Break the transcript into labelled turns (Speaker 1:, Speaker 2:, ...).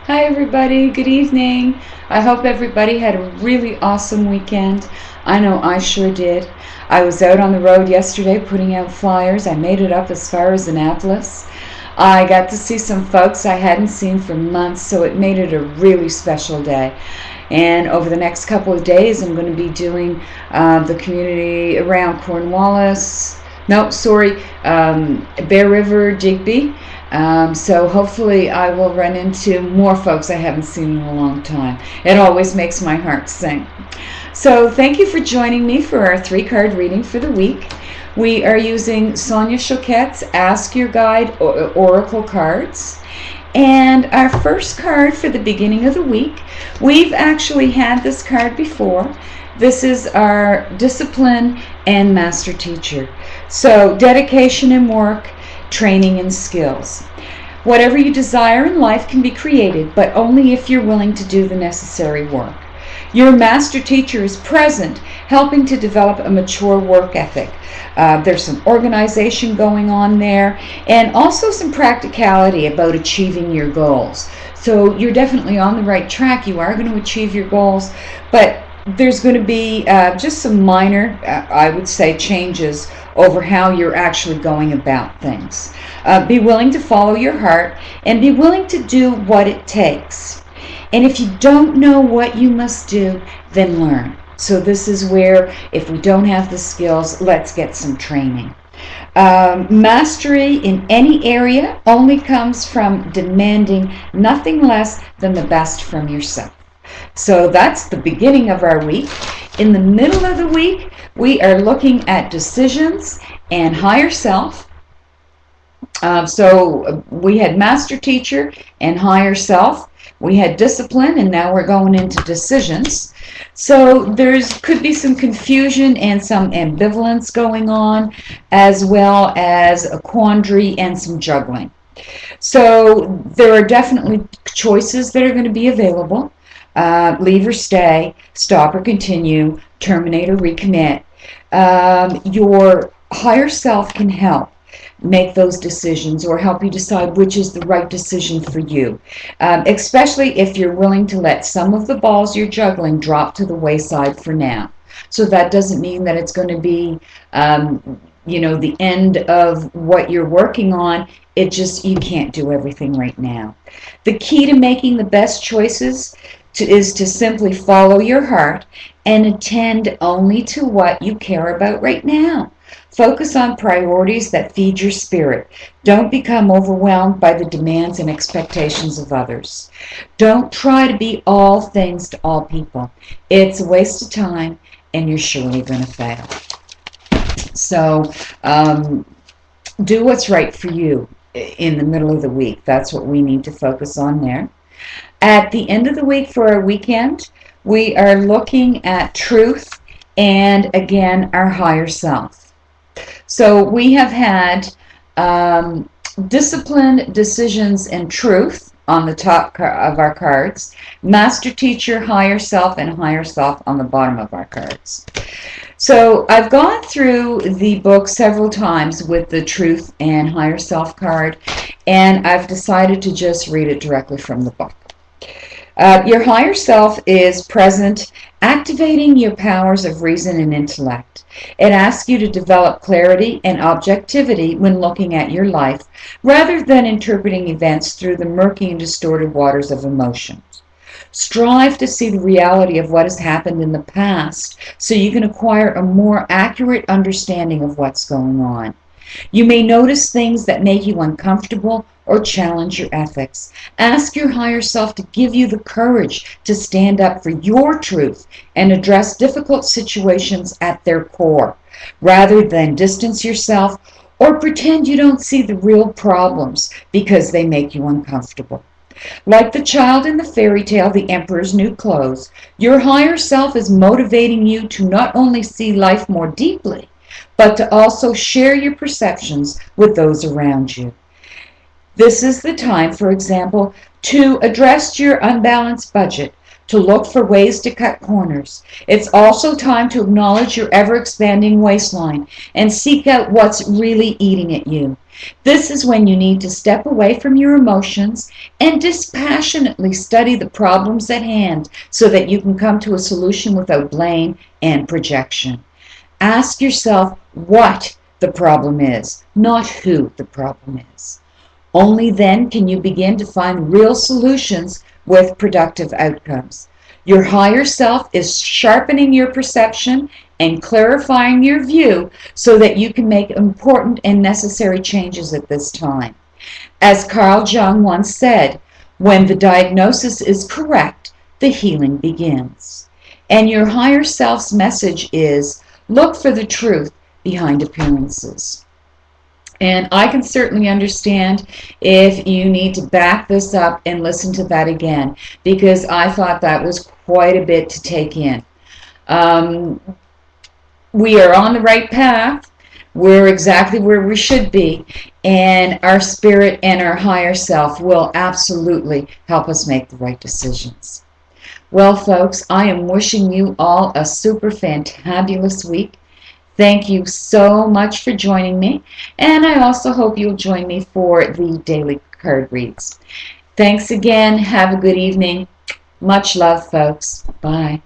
Speaker 1: Hi everybody, good evening. I hope everybody had a really awesome weekend. I know I sure did. I was out on the road yesterday putting out flyers. I made it up as far as Annapolis. I got to see some folks I hadn't seen for months, so it made it a really special day. And over the next couple of days, I'm going to be doing the community around Cornwallis. No, sorry, Bear River, Digby. So hopefully I will run into more folks I haven't seen in a long time. It always makes my heart sing. So thank you for joining me for our 3-card reading for the week. We are using Sonia Choquette's Ask Your Guide Oracle cards. And our first card for the beginning of the week, we've actually had this card before. This is our Discipline and Master Teacher. So dedication and work, training and skills. Whatever you desire in life can be created, but only if you're willing to do the necessary work. Your master teacher is present, helping to develop a mature work ethic. There's some organization going on there, and also some practicality about achieving your goals. So you're definitely on the right track. You are going to achieve your goals, but there's going to be just some minor, I would say, changes over how you're actually going about things. Be willing to follow your heart and be willing to do what it takes. And if you don't know what you must do, then learn. So this is where, if we don't have the skills, let's get some training. Mastery in any area only comes from demanding nothing less than the best from yourself. So that's the beginning of our week. In the middle of the week, we are looking at decisions and higher self. So we had master teacher and higher self. We had discipline, and now we're going into decisions. So could be some confusion and some ambivalence going on, as well as a quandary and some juggling. So there are definitely choices that are going to be available. Leave or stay, stop or continue, terminate or recommit. Your higher self can help make those decisions or help you decide which is the right decision for you, especially if you're willing to let some of the balls you're juggling drop to the wayside for now. So that doesn't mean that it's going to be the end of what you're working on. It just, you can't do everything right now. The key to making the best choices is to simply follow your heart and attend only to what you care about right now. Focus on priorities that feed your spirit. Don't become overwhelmed by the demands and expectations of others. Don't try to be all things to all people. It's a waste of time, and you're surely going to fail. So do what's right for you in the middle of the week. That's what we need to focus on there. At the end of the week for our weekend, we are looking at truth and, again, our higher self. So we have had discipline, decisions, and truth on the top of our cards, master teacher, higher self, and higher self on the bottom of our cards. So I've gone through the book several times with the truth and higher self card, and I've decided to just read it directly from the book. Your higher self is present, activating your powers of reason and intellect. It asks you to develop clarity and objectivity when looking at your life, rather than interpreting events through the murky and distorted waters of emotions. Strive to see the reality of what has happened in the past so you can acquire a more accurate understanding of what's going on. You may notice things that make you uncomfortable or challenge your ethics. Ask your higher self to give you the courage to stand up for your truth and address difficult situations at their core, rather than distance yourself or pretend you don't see the real problems because they make you uncomfortable. Like the child in the fairy tale, The Emperor's New Clothes, your higher self is motivating you to not only see life more deeply, but to also share your perceptions with those around you. This is the time, for example, to address your unbalanced budget, to look for ways to cut corners. It's also time to acknowledge your ever-expanding waistline and seek out what's really eating at you. This is when you need to step away from your emotions and dispassionately study the problems at hand so that you can come to a solution without blame and projection. Ask yourself what the problem is, not who the problem is. Only then can you begin to find real solutions with productive outcomes. Your higher self is sharpening your perception and clarifying your view so that you can make important and necessary changes at this time. As Carl Jung once said, when the diagnosis is correct, the healing begins. And your higher self's message is, look for the truth behind appearances. And I can certainly understand if you need to back this up and listen to that again, because I thought that was quite a bit to take in. We are on the right path. We're exactly where we should be. And our spirit and our higher self will absolutely help us make the right decisions. Well, folks, I am wishing you all a super fantabulous week. Thank you so much for joining me, and I also hope you'll join me for the daily card reads. Thanks again. Have a good evening. Much love, folks. Bye.